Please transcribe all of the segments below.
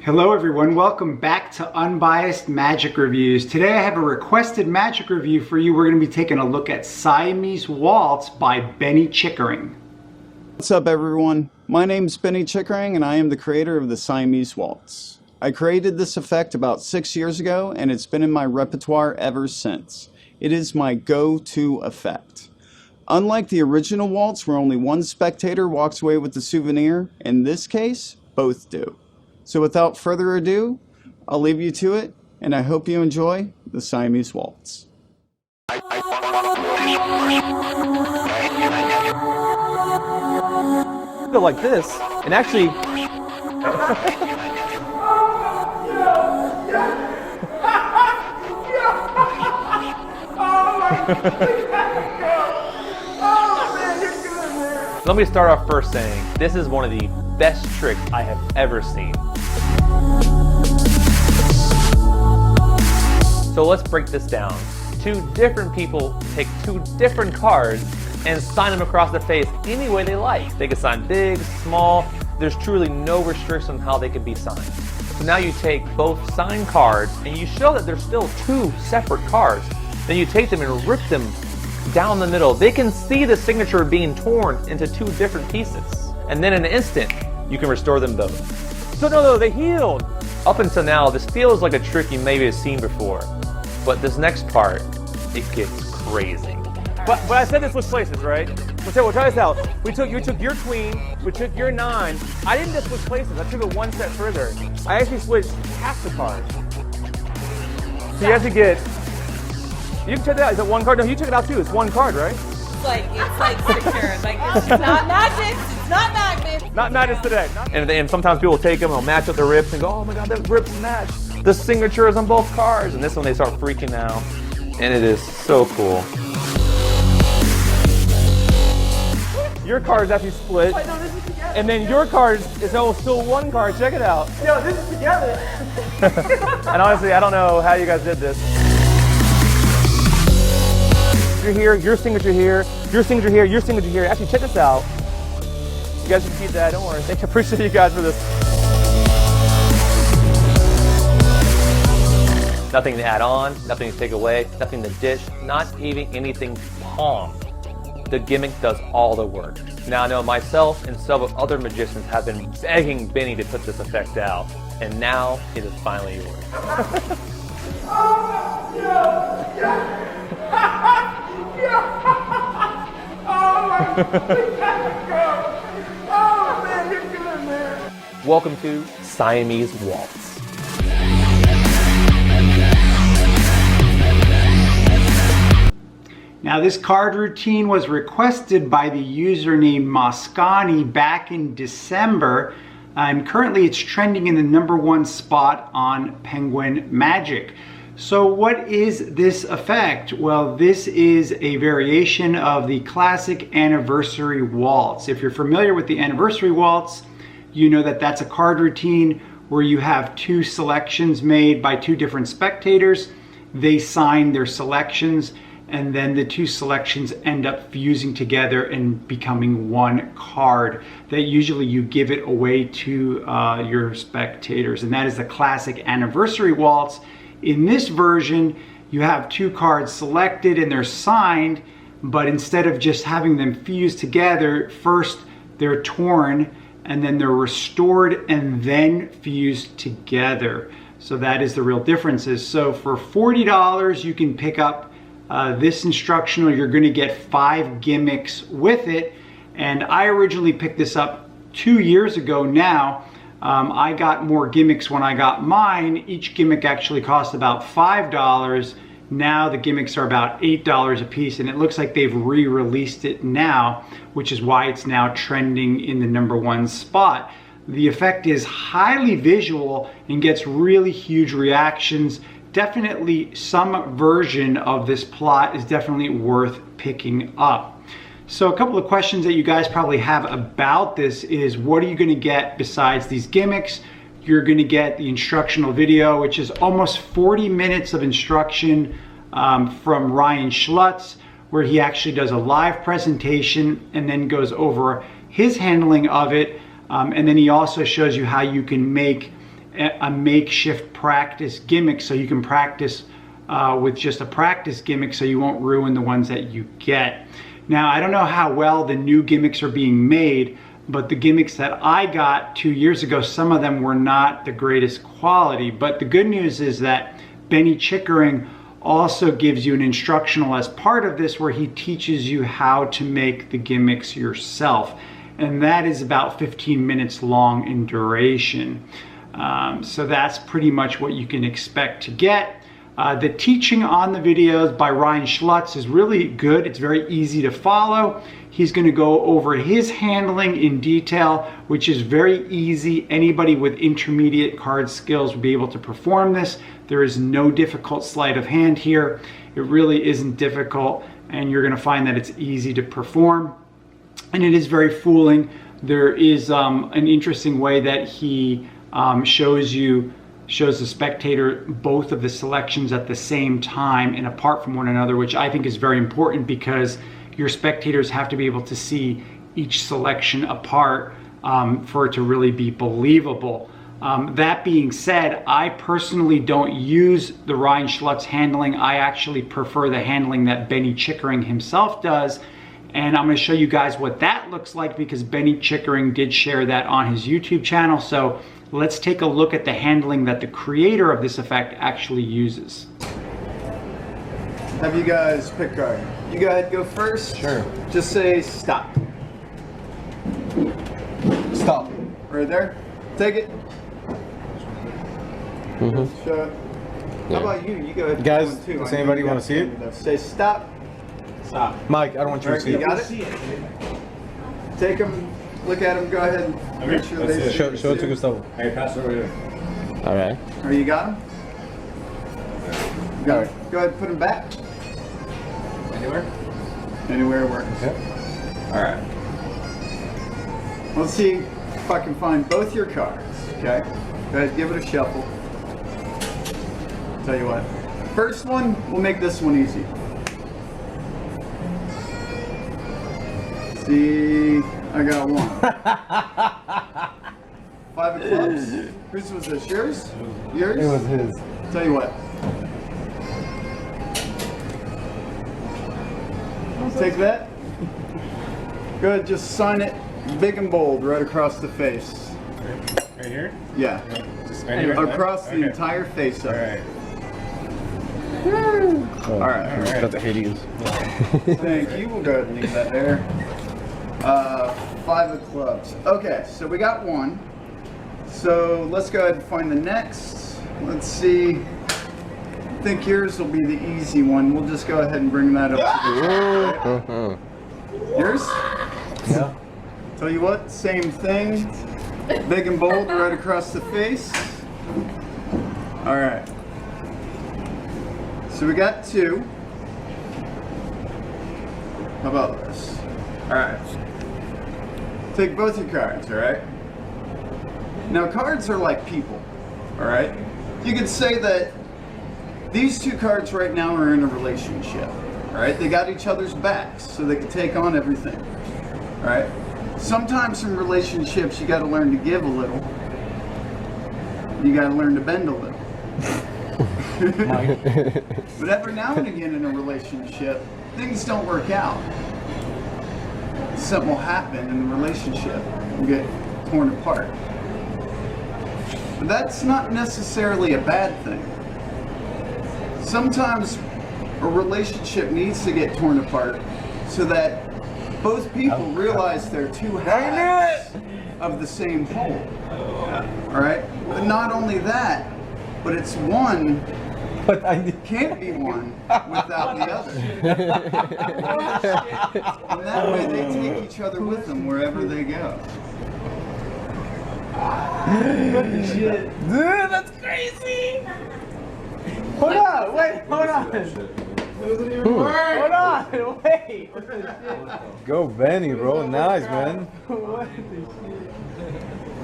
Hello everyone, welcome back to Unbiased Magic Reviews. Today I have a requested magic review for you. We're going to be taking a look at Siamese Waltz by Bennie Chickering. What's up everyone? My name is Bennie Chickering and I am the creator of the Siamese Waltz. I created this effect about 6 years ago and it's been in my repertoire ever since. It is my go-to effect. Unlike the original waltz where only one spectator walks away with the souvenir, in this case, both do. So without further ado, I'll leave you to it, and I hope you enjoy the Siamese Waltz. Go like this, and actually... Let me start off first saying, this is one of the best tricks I have ever seen. So let's break this down. Two different people take two different cards and sign them across the face any way they like. They can sign big, small, there's truly no restriction on how they can be signed. So now you take both signed cards and you show that there's still two separate cards. Then you take them and rip them down the middle. They can see the signature being torn into two different pieces. And then in an instant, you can restore them both. So no, they healed. Up until now, this feels like a trick you maybe have seen before. But this next part, it gets crazy. But I said this was places, right? Well, try this out. You took your queen, we took your 9. I didn't just switch places, I took it one step further. I actually switched half the cards. So you actually get, you can check it out, is it one card? No, you took it out too, it's one card, right? It's like secure, like it's not magic, it's not magnet. Not madness today. And sometimes people will take them and they'll match up the rips and go, oh my god, the rips match. The signature is on both cards. And this one they start freaking out. And it is so cool. Your card's actually split. Wait, no, this is together. And then your card is still one card. Check it out. Yo, this is together. And honestly, I don't know how you guys did this. You're here, your signature here, your signature here, your signature here. Actually, check this out. You guys should keep that, don't worry. I appreciate you guys for this. Nothing to add on, nothing to take away, nothing to ditch, not even anything to palm. The gimmick does all the work. Now I know myself and several other magicians have been begging Bennie to put this effect out, and now it is finally yours. Welcome to Siamese Waltz. Now this card routine was requested by the user named Mosconi back in December, and currently it's trending in the #1 spot on Penguin Magic. So what is this effect? Well, this is a variation of the classic Anniversary Waltz. If you're familiar with the Anniversary Waltz, you know that that's a card routine where you have two selections made by two different spectators. They sign their selections, and then the two selections end up fusing together and becoming one card that usually you give it away to your spectators. And that is the classic Anniversary Waltz. In this version, you have two cards selected and they're signed, but instead of just having them fused together, first they're torn and then they're restored and then fused together. So that is the real differences. So for $40, you can pick up this instructional. You're going to get 5 gimmicks with it, and I originally picked this up 2 years ago now. I got more gimmicks when I got mine. Each gimmick actually cost about $5. Now the gimmicks are about $8 a piece, and it looks like they've re-released it now, which is why it's now trending in the #1 spot. The effect is highly visual and gets really huge reactions. Definitely some version of this plot is definitely worth picking up. So a couple of questions that you guys probably have about this is, what are you going to get besides these gimmicks? You're going to get the instructional video, which is almost 40 minutes of instruction from Ryan Schlutz, where he actually does a live presentation and then goes over his handling of it. And then he also shows you how you can make a makeshift practice gimmick, so you can practice with just a practice gimmick so you won't ruin the ones that you get. Now, I don't know how well the new gimmicks are being made, but the gimmicks that I got 2 years ago, some of them were not the greatest quality. But the good news is that Bennie Chickering also gives you an instructional as part of this, where he teaches you how to make the gimmicks yourself. And that is about 15 minutes long in duration. So that's pretty much what you can expect to get. The teaching on the videos by Ryan Schlutz is really good. It's very easy to follow. He's going to go over his handling in detail, which is very easy. Anybody with intermediate card skills will be able to perform this. There is no difficult sleight of hand here. It really isn't difficult, and you're going to find that it's easy to perform. And it is very fooling. There is an interesting way that he shows the spectator both of the selections at the same time and apart from one another, which I think is very important, because your spectators have to be able to see each selection apart for it to really be believable. That being said, I personally don't use the Ryan Schlutz handling. I actually prefer the handling that Bennie Chickering himself does. And I'm going to show you guys what that looks like, because Bennie Chickering did share that on his YouTube channel. So let's take a look at the handling that the creator of this effect actually uses. Have you guys pick a card? You go ahead, go first. Sure. Just say stop. Stop. Right there. Take it. Show it. How about you? You go ahead. Guys, one, too. does I know anybody you wanna got see it? it? Say stop. Stop. Mike, I don't want you to see You it. got it? Take them. Look at them. Go ahead and make sure they Show it to Gustavo. Hey, pass it over here. All right. Or you got them? Got it. Go ahead and put them back. Anywhere? Anywhere works. Yeah. All right. Let's see if I can find both your cards. Okay. Go ahead, give it a shuffle. Tell you what. First one, we'll make this one easy. See, I got one. 5 of clubs. Whose was this? Yours? Yours? It was his. Tell you what. Take that. Go ahead, just sign it big and bold right across the face. Right here? Yeah. Just anywhere? Across the Okay. entire face of All it. right. All right. All right. Got the Hades. Thank you. We'll go ahead and leave that there. 5 of clubs. Okay, so we got one. So let's go ahead and find the next. Let's see. I think yours will be the easy one. We'll just go ahead and bring that up to the Yours? Yeah. Tell you what, same thing. Big and bold right across the face. All right. So we got 2. How about this? All right. Take both your cards, all right? Now, cards are like people, all right? You could say that these 2 cards right now are in a relationship, all right? They got each other's backs, so they can take on everything, all right? Sometimes in relationships, you got to learn to give a little. You got to learn to bend a little. But every now and again in a relationship, things don't work out. Something will happen in the relationship and get torn apart. But that's not necessarily a bad thing. Sometimes a relationship needs to get torn apart so that both people realize they're 2 halves of the same whole. All right? But not only that, but it's one can't be one without the other. And that way they take each other with them wherever they go. Shit. Dude, that's crazy. Hold on, wait, hold on. Hold on, wait. Go Benny, bro. Nice, man.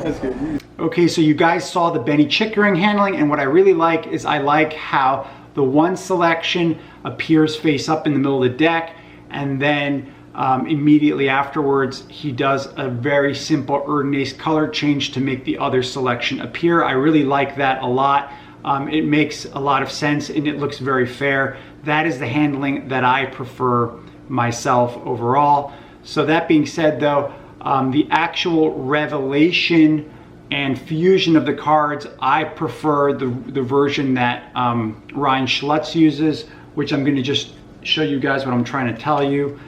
That's good. Okay, so you guys saw the Bennie Chickering handling, and what I really like is I like how the one selection appears face up in the middle of the deck, and then immediately afterwards, he does a very simple Erdnase color change to make the other selection appear. I really like that a lot. It makes a lot of sense and it looks very fair. That is the handling that I prefer myself overall. So that being said though, the actual revelation and fusion of the cards, I prefer the version that Ryan Schlutz uses, which I'm going to just show you guys what I'm trying to tell you.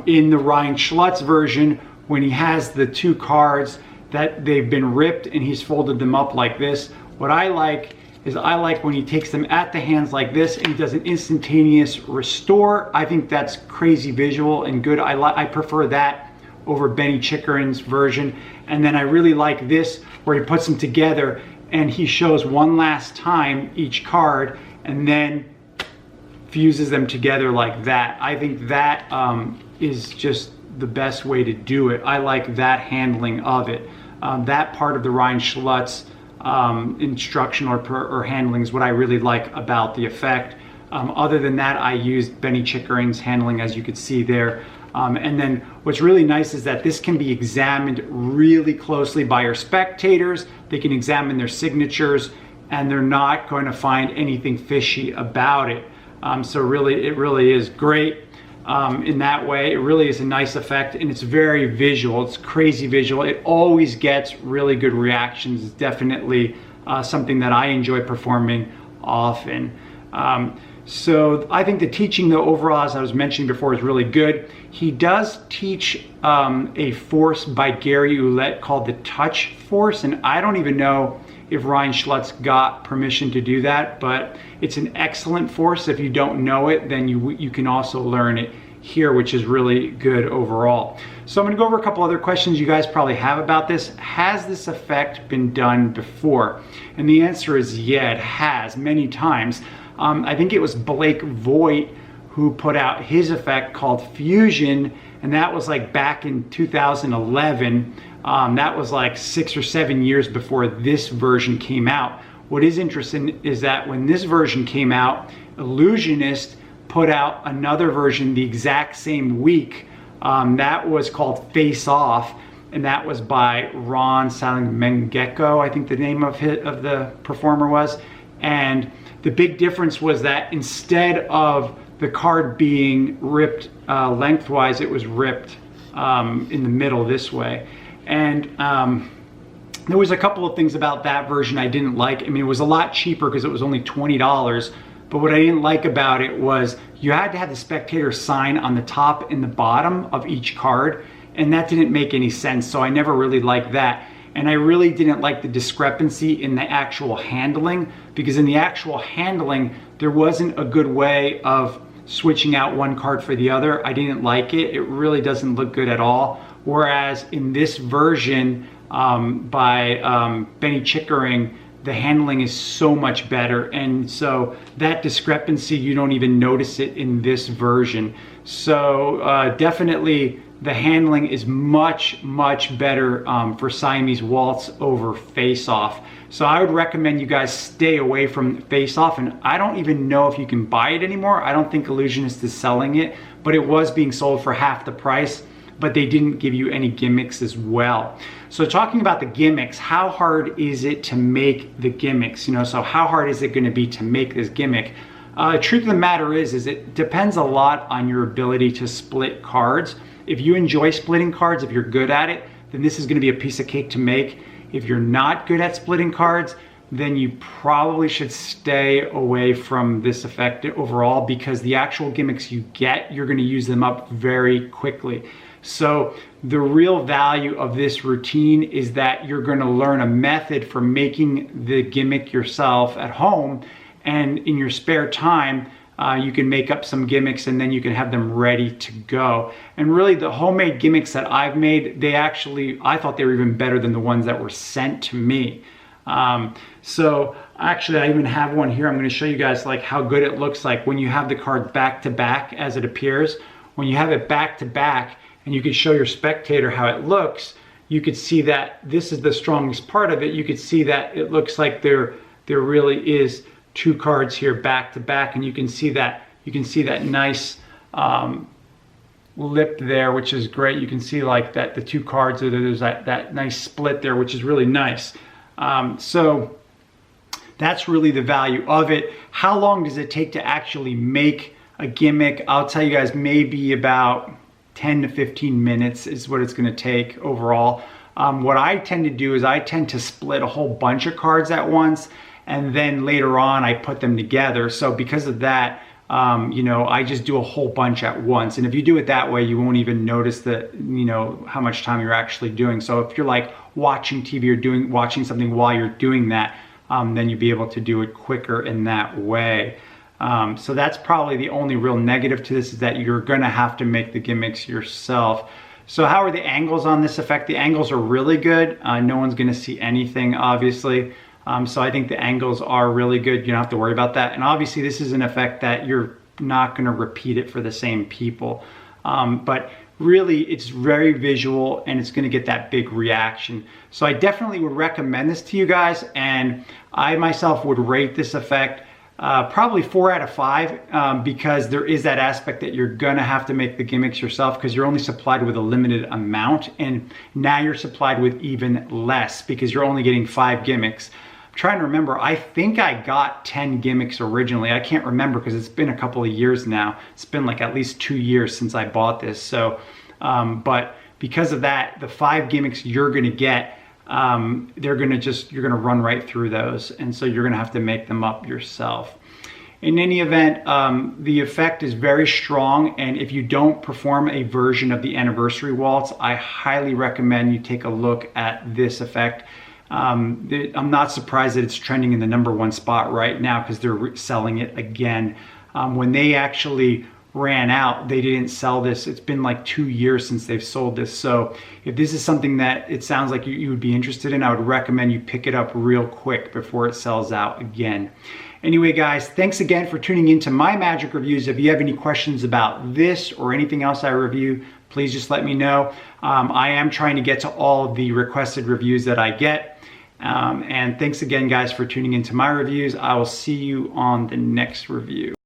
In the Ryan Schlutz version, when he has the two cards that they've been ripped and he's folded them up like this, what I like is I like when he takes them at the hands like this and he does an instantaneous restore. I think that's crazy visual and good. I prefer that over Bennie Chickering's version. And then I really like this where he puts them together and he shows one last time each card and then fuses them together like that. I think that is just the best way to do it. I like that handling of it. That part of the Ryan Schlutz instructional or handling is what I really like about the effect. Other than that, I used Bennie Chickering's handling, as you could see there. And then what's really nice is that this can be examined really closely by your spectators. They can examine their signatures and they're not going to find anything fishy about it. So really, it really is great in that way. It really is a nice effect and it's very visual. It's crazy visual. It always gets really good reactions. It's definitely something that I enjoy performing often. So I think the teaching though overall, as I was mentioning before, is really good. He does teach a force by Gary Ouellette called the touch force, and I don't even know if Ryan Schlutz got permission to do that, but it's an excellent force. If you don't know it, then you can also learn it here, which is really good overall. So I'm gonna go over a couple other questions you guys probably have about this. Has this effect been done before? And the answer is yeah, it has, many times. I think it was Blake Voigt who put out his effect called Fusion, and that was like back in 2011. That was like 6 or 7 years before this version came out. What is interesting is that when this version came out, Illusionist put out another version the exact same week. That was called Face Off, and that was by Ron Salingmengeko, I think the name of the performer was. And the big difference was that instead of the card being ripped lengthwise, it was ripped in the middle this way. And there was a couple of things about that version I didn't like. I mean, it was a lot cheaper because it was only $20. But what I didn't like about it was you had to have the spectator sign on the top and the bottom of each card, and that didn't make any sense. So I never really liked that. And I really didn't like the discrepancy in the actual handling, because in the actual handling, there wasn't a good way of switching out one card for the other. I didn't like it. It really doesn't look good at all. Whereas in this version by Bennie Chickering, the handling is so much better. And so that discrepancy, you don't even notice it in this version. So definitely the handling is much, much better for Siamese Waltz over Face Off. So I would recommend you guys stay away from Face Off, and I don't even know if you can buy it anymore. I don't think Illusionist is selling it, but it was being sold for half the price, but they didn't give you any gimmicks as well. So talking about the gimmicks, how hard is it to make the gimmicks? You know, so how hard is it gonna be to make this gimmick? Truth of the matter is it depends a lot on your ability to split cards. If you enjoy splitting cards, if you're good at it, then this is gonna be a piece of cake to make. If you're not good at splitting cards, then you probably should stay away from this effect overall, because the actual gimmicks you get, you're gonna use them up very quickly. So the real value of this routine is that you're gonna learn a method for making the gimmick yourself at home, and in your spare time, you can make up some gimmicks and then you can have them ready to go. And really the homemade gimmicks that I've made, I thought they were even better than the ones that were sent to me. So actually I even have one here. I'm gonna show you guys like how good it looks like when you have the card back to back as it appears. When you have it back to back and you can show your spectator how it looks, you could see that this is the strongest part of it. You could see that it looks like there really is two cards here back to back, and you can see that nice lip there, which is great. You can see like that the two cards, there's that nice split there, which is really nice. So that's really the value of it. How long does it take to actually make a gimmick? I'll tell you guys, maybe about 10 to 15 minutes is what it's going to take overall. What I tend to do is I tend to split a whole bunch of cards at once, and then later on I put them together. So because of that, you know, I just do a whole bunch at once. And if you do it that way, you won't even notice that, you know, how much time you're actually doing. So if you're like watching TV or watching something while you're doing that, then you'll be able to do it quicker in that way. So that's probably the only real negative to this, is that you're gonna have to make the gimmicks yourself. So how are the angles on this effect? The angles are really good. No one's gonna see anything, obviously. So I think the angles are really good. You don't have to worry about that. And obviously this is an effect that you're not gonna repeat it for the same people. But really it's very visual and it's gonna get that big reaction. So I definitely would recommend this to you guys, and I myself would rate this effect probably 4 out of 5, because there is that aspect that you're gonna have to make the gimmicks yourself, because you're only supplied with a limited amount, and now you're supplied with even less because you're only getting 5 gimmicks. I'm trying to remember, I think I got 10 gimmicks originally. I can't remember because it's been a couple of years now. It's been like at least 2 years since I bought this. So, but because of that, the 5 gimmicks you're gonna get, you're gonna run right through those, and so you're gonna have to make them up yourself. In any event, the effect is very strong, and if you don't perform a version of the Anniversary Waltz, I highly recommend you take a look at this effect. I'm not surprised that it's trending in the #1 spot right now, because they're selling it again. When they actually ran out, they didn't sell this. It's been like 2 years since they've sold this. So if this is something that it sounds like you would be interested in, I would recommend you pick it up real quick before it sells out again. Anyway, guys, thanks again for tuning into my magic reviews. If you have any questions about this or anything else I review, please just let me know. I am trying to get to all of the requested reviews that I get. And thanks again, guys, for tuning into my reviews. I will see you on the next review.